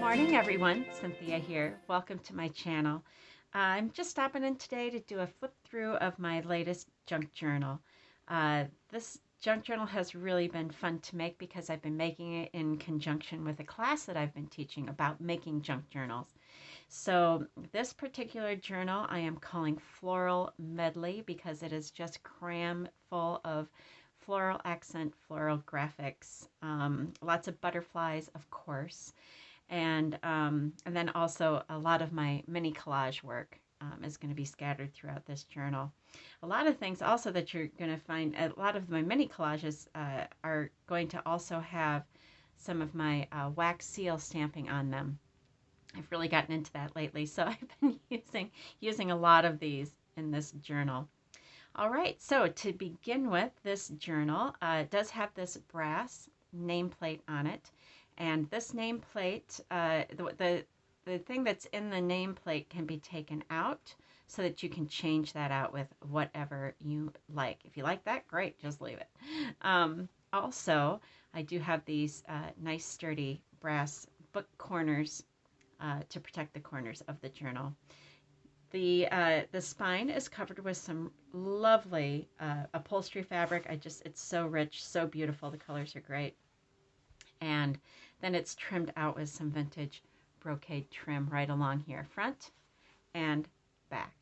morning, everyone. Cynthia here. Welcome to my channel. I'm just stopping in today to do a flip through of my latest junk journal. This junk journal has really been fun to make because I've been making it in conjunction with a class that I've been teaching about making junk journals. So this particular journal I am calling Floral Medley because it is just cram full of floral accent, floral graphics, lots of butterflies, of course. And then also a lot of my mini collage work is going to be scattered throughout this journal. A lot of things also that you're going to find, a lot of my mini collages are going to also have some of my wax seal stamping on them. I've really gotten into that lately, so I've been using a lot of these in this journal. All right, so to begin with, this journal does have this brass nameplate on it. And this nameplate, the thing that's in the nameplate can be taken out so that you can change that out with whatever you like. If you like that, great, just leave it. Also, I do have these nice sturdy brass book corners to protect the corners of the journal. The spine is covered with some lovely upholstery fabric. It's so rich, so beautiful. The colors are great. And then it's trimmed out with some vintage brocade trim right along here, front and back.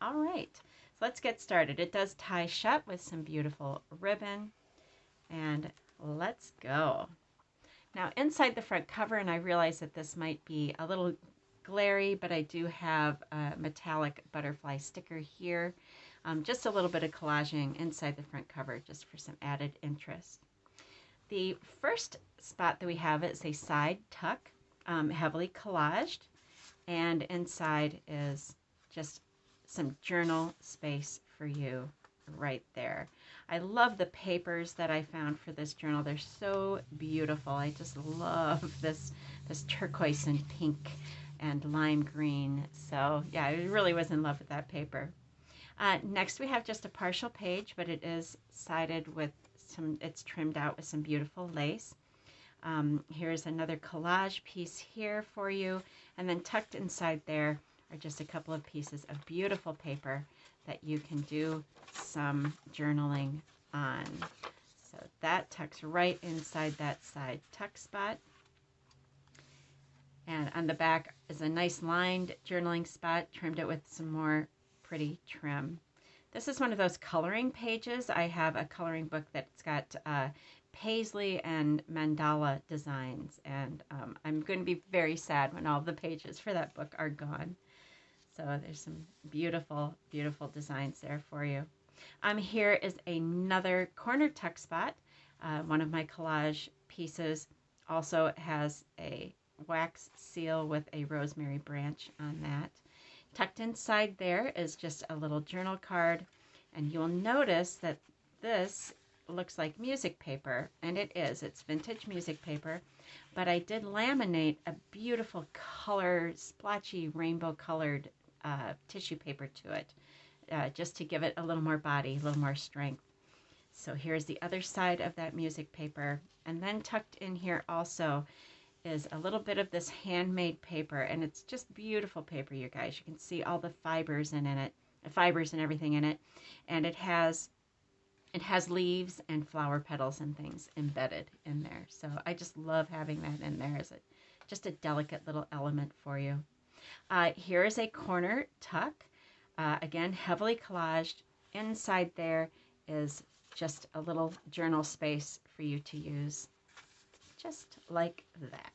All right, so let's get started. It does tie shut with some beautiful ribbon, and let's go. Now inside the front cover, and I realize that this might be a little glary, but I do have a metallic butterfly sticker here. Just a little bit of collaging inside the front cover just for some added interest. The first spot that we have is a side tuck, heavily collaged, and inside is just some journal space for you right there. I love the papers that I found for this journal. They're so beautiful. I just love this turquoise and pink and lime green. So yeah, I really was in love with that paper. Next we have just a partial page, but it is sided with it's trimmed out with some beautiful lace. Here's another collage piece here for you, and then tucked inside there are just a couple of pieces of beautiful paper that you can do some journaling on. So that tucks right inside that side tuck spot. And on the back is a nice lined journaling spot, trimmed it with some more pretty trim. This is one of those coloring pages. I have a coloring book that's got paisley and mandala designs, and I'm going to be very sad when all the pages for that book are gone. So there's some beautiful, beautiful designs there for you. Here is another corner tuck spot. One of my collage pieces also has a wax seal with a rosemary branch on that. Tucked inside there is just a little journal card, and you'll notice that this looks like music paper, and it is. It's vintage music paper, but I did laminate a beautiful color, splotchy, rainbow-colored tissue paper to it, just to give it a little more body, a little more strength. So here's the other side of that music paper, and then tucked in here also is a little bit of this handmade paper, and it's just beautiful paper, you guys. You can see all the fibers in it, fibers and everything in it, and it has leaves and flower petals and things embedded in there. So I just love having that in there as just a delicate little element for you. Here is a corner tuck, again heavily collaged. Inside there is just a little journal space for you to use, just like that.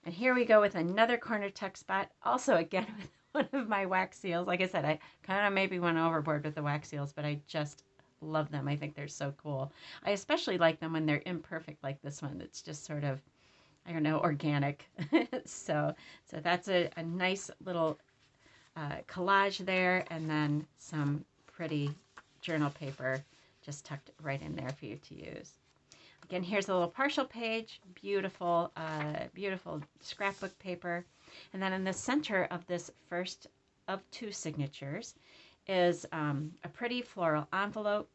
And here we go with another corner tuck spot, also again with one of my wax seals. Like I said, I kind of maybe went overboard with the wax seals, but I just love them. I think they're so cool. I especially like them when they're imperfect like this one. It's just sort of, I don't know, organic. so that's a nice little collage there, and then some pretty journal paper just tucked right in there for you to use. Again, here's a little partial page, beautiful, beautiful scrapbook paper. And then in the center of this first of two signatures is a pretty floral envelope.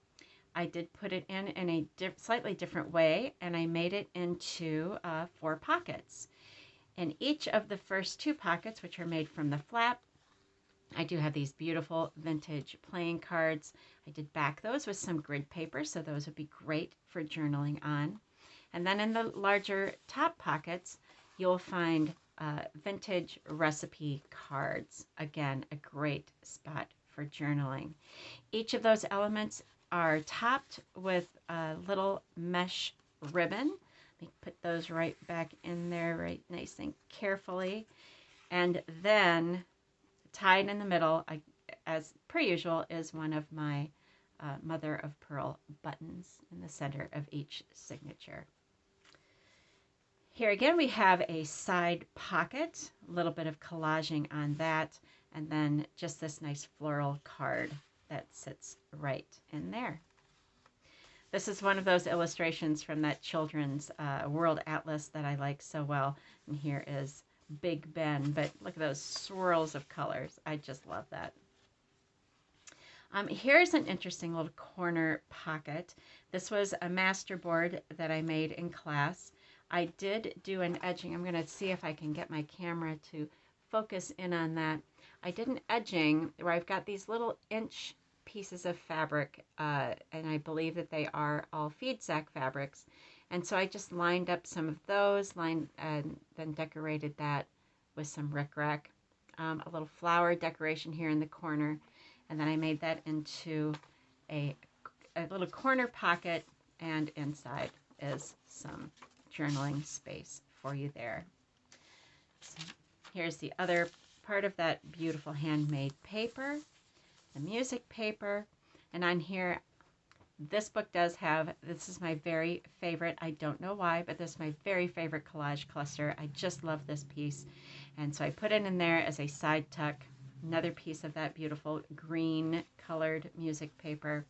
I did put it in a slightly different way, and I made it into 4 pockets. In each of the first 2 pockets, which are made from the flap, I do have these beautiful vintage playing cards. I did back those with some grid paper, so those would be great for journaling on. And then in the larger top pockets, you'll find vintage recipe cards. Again, a great spot for journaling. Each of those elements are topped with a little mesh ribbon. Let me put those right back in there right nice and carefully. And then tied in the middle, as per usual, is one of my mother of pearl buttons in the center of each signature. Here again we have a side pocket, a little bit of collaging on that, and then just this nice floral card that sits right in there. This is one of those illustrations from that children's World Atlas that I like so well. And here is Big Ben, but look at those swirls of colors. I just love that. Here's an interesting little corner pocket. This was a masterboard that I made in class. I did do an edging. I'm going to see if I can get my camera to focus in on that. I did an edging where I've got these little inch pieces of fabric, and I believe that they are all feed sack fabrics. And so I just lined up some of those, and then decorated that with some rickrack. A little flower decoration here in the corner. And then I made that into a little corner pocket, and inside is some journaling space for you there. So here's the other part of that beautiful handmade paper, the music paper, and on here, this book does have, this is my very favorite, I don't know why, but this is my very favorite collage cluster. I just love this piece, and so I put it in there as a side tuck, another piece of that beautiful green colored music paper.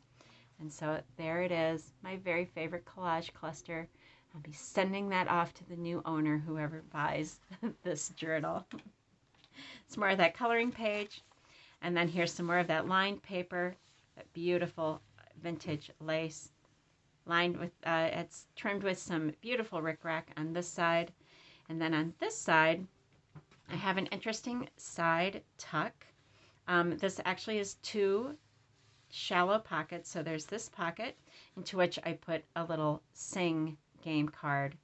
And so there it is, my very favorite collage cluster. I'll be sending that off to the new owner, whoever buys this journal. Some more of that coloring page. And then here's some more of that lined paper, that beautiful vintage lace. Lined with, it's trimmed with some beautiful rickrack on this side. And then on this side, I have an interesting side tuck. This actually is 2 shallow pockets. So there's this pocket into which I put a little sing game card,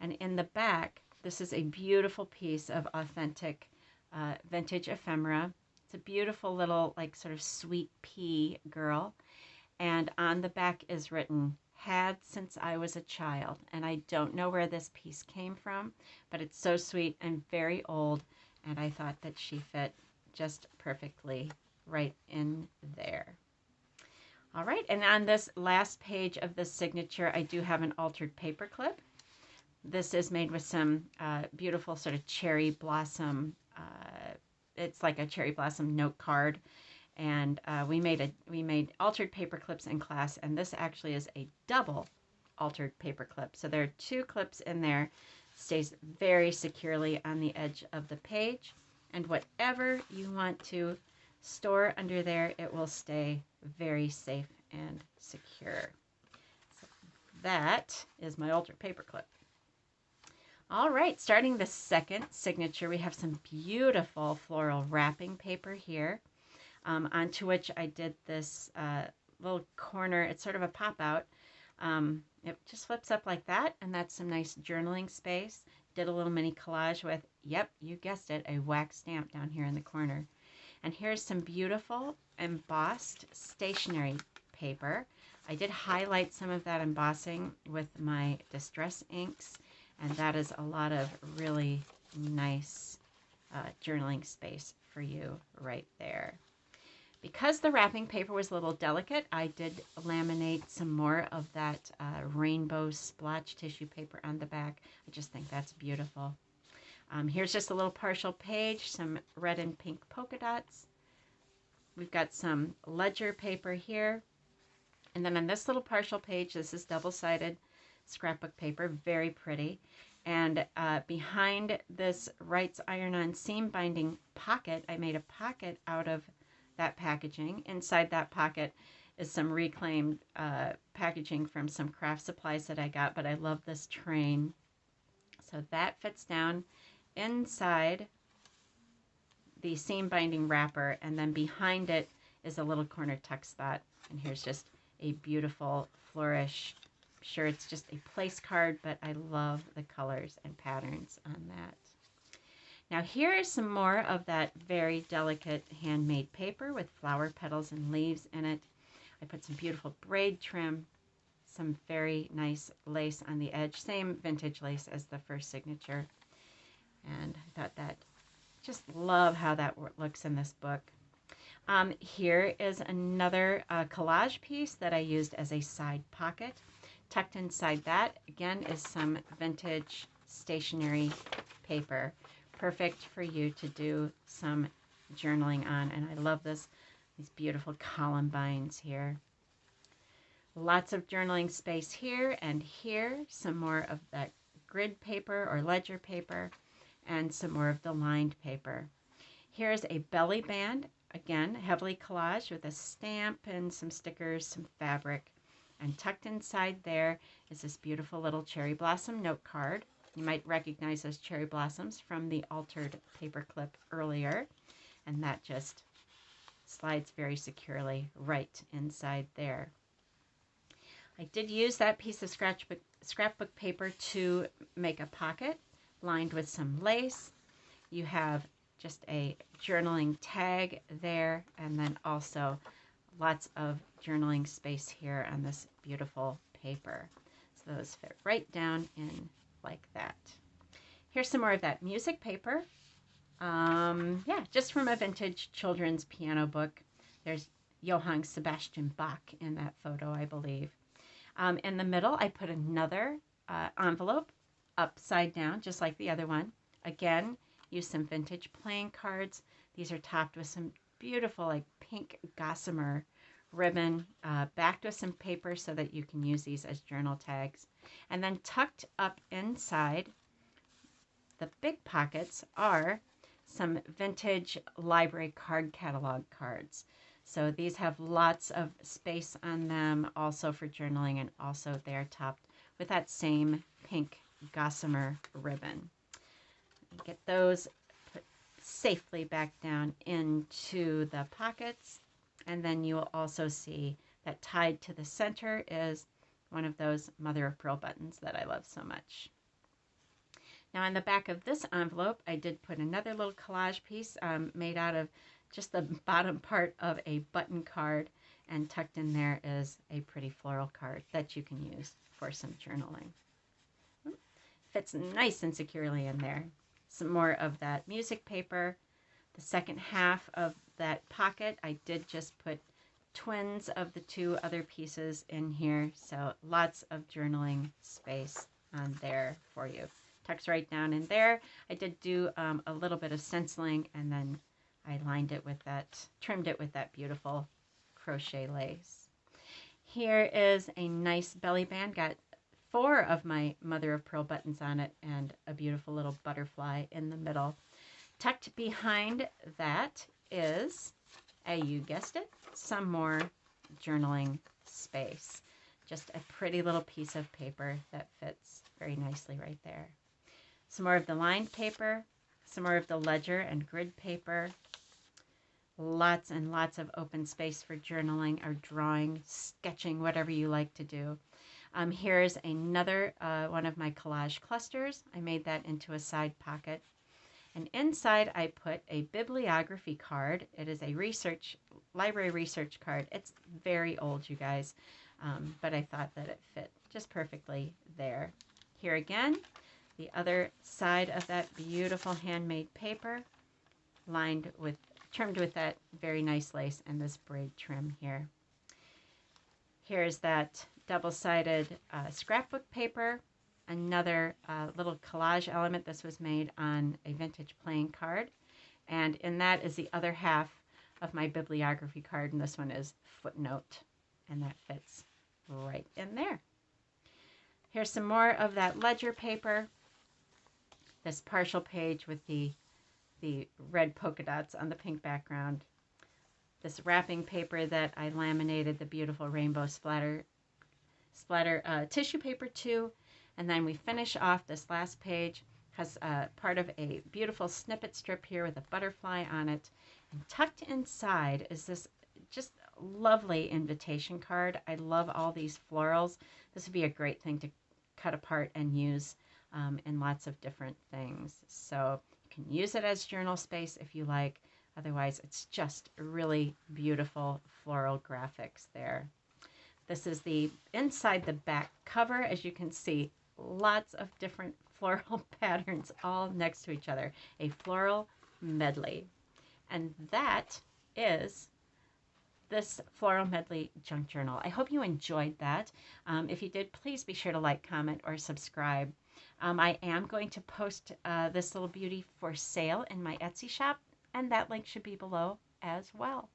and in the back this is a beautiful piece of authentic vintage ephemera. It's a beautiful little like sort of sweet pea girl, and on the back is written "Had since I was a child," and I don't know where this piece came from, but it's so sweet and very old, and I thought that she fit just perfectly right in there. All right, and on this last page of the signature, I do have an altered paper clip. This is made with some beautiful sort of cherry blossom. It's like a cherry blossom note card, and we made altered paper clips in class, and this actually is a double altered paper clip. So there are 2 clips in there. Stays very securely on the edge of the page, and whatever you want to store under there, it will stay very safe and secure. So that is my altered paper clip. All right, starting the second signature, we have some beautiful floral wrapping paper here, onto which I did this little corner. It's sort of a pop-out. It just flips up like that, and that's some nice journaling space. Did a little mini collage with, yep, you guessed it, a wax stamp down here in the corner. And here's some beautiful embossed stationery paper. I did highlight some of that embossing with my distress inks, and that is a lot of really nice journaling space for you right there. Because the wrapping paper was a little delicate, I did laminate some more of that rainbow splotch tissue paper on the back. I just think that's beautiful. Here's just a little partial page, some red and pink polka dots. We've got some ledger paper here. And then on this little partial page, this is double-sided scrapbook paper, very pretty. And behind this Wright's iron-on seam binding pocket, I made a pocket out of that packaging. Inside that pocket is some reclaimed packaging from some craft supplies that I got, but I love this train. So that fits down inside the seam binding wrapper, and then behind it is a little corner tuck spot. And here's just a beautiful flourish. Sure, it's just a place card, but I love the colors and patterns on that. Now here is some more of that very delicate handmade paper with flower petals and leaves in it. I put some beautiful braid trim, some very nice lace on the edge, same vintage lace as the first signature. And I thought that, just love how that looks in this book. Here is another collage piece that I used as a side pocket. Tucked inside that, again, is some vintage stationery paper. Perfect for you to do some journaling on. And I love these beautiful columbines here. Lots of journaling space here and here. Some more of that grid paper or ledger paper and some more of the lined paper. Here's a belly band, again, heavily collaged with a stamp and some stickers, some fabric. And tucked inside there is this beautiful little cherry blossom note card. You might recognize those cherry blossoms from the altered paper clip earlier. And that just slides very securely right inside there. I did use that piece of scrapbook paper to make a pocket lined with some lace. You have just a journaling tag there, and then also lots of journaling space here on this beautiful paper. So those fit right down in like that. Here's some more of that music paper. Yeah, just from a vintage children's piano book. There's Johann Sebastian Bach in that photo, I believe. In the middle, I put another envelope upside down, just like the other one. Again, use some vintage playing cards. These are topped with some beautiful, like pink gossamer ribbon, backed with some paper so that you can use these as journal tags. And then tucked up inside the big pockets are some vintage library card catalog cards. So these have lots of space on them, also for journaling, and also they are topped with that same pink gossamer ribbon. Get those put safely back down into the pockets, and then you will also see that tied to the center is one of those mother of pearl buttons that I love so much. Now on the back of this envelope, I did put another little collage piece made out of just the bottom part of a button card, and tucked in there is a pretty floral card that you can use for some journaling. Fits nice and securely in there. Some more of that music paper. The second half of that pocket, I did just put twins of the two other pieces in here, so lots of journaling space on there for you. Tucks right down in there. I did do a little bit of stenciling, and then I lined it with that, trimmed it with that beautiful crochet lace. Here is a nice belly band. Got 4 of my mother of pearl buttons on it and a beautiful little butterfly in the middle. Tucked behind that is, you guessed it, some more journaling space. Just a pretty little piece of paper that fits very nicely right there. Some more of the lined paper, some more of the ledger and grid paper. Lots and lots of open space for journaling or drawing, sketching, whatever you like to do. Here's another one of my collage clusters. I made that into a side pocket. And inside I put a bibliography card. It is a library research card. It's very old, you guys, but I thought that it fit just perfectly there. Here again, the other side of that beautiful handmade paper, trimmed with that very nice lace and this braid trim here. Here's that double-sided scrapbook paper, another little collage element. This was made on a vintage playing card, and in that is the other half of my bibliography card, and this one is footnote, and that fits right in there. Here's some more of that ledger paper, this partial page with the red polka dots on the pink background. this wrapping paper that I laminated the beautiful rainbow splatter tissue paper to. And then we finish off this last page, has part of a beautiful snippet strip here with a butterfly on it. And tucked inside is this just lovely invitation card. I love all these florals. This would be a great thing to cut apart and use in lots of different things. So you can use it as journal space if you like. Otherwise, it's just really beautiful floral graphics there. This is the inside the back cover. As you can see, lots of different floral patterns all next to each other. A floral medley. And that is this Floral Medley junk journal. I hope you enjoyed that. If you did, please be sure to like, comment, or subscribe. I am going to post this little beauty for sale in my Etsy shop, and that link should be below as well.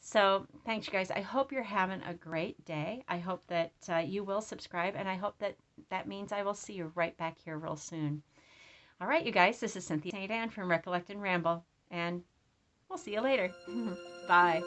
So thanks, you guys. I hope you're having a great day. I hope that you will subscribe, and I hope that that means I will see you right back here real soon. All right, you guys, this is Cynthia St. Anne from Recollect and Ramble, and we'll see you later. Bye.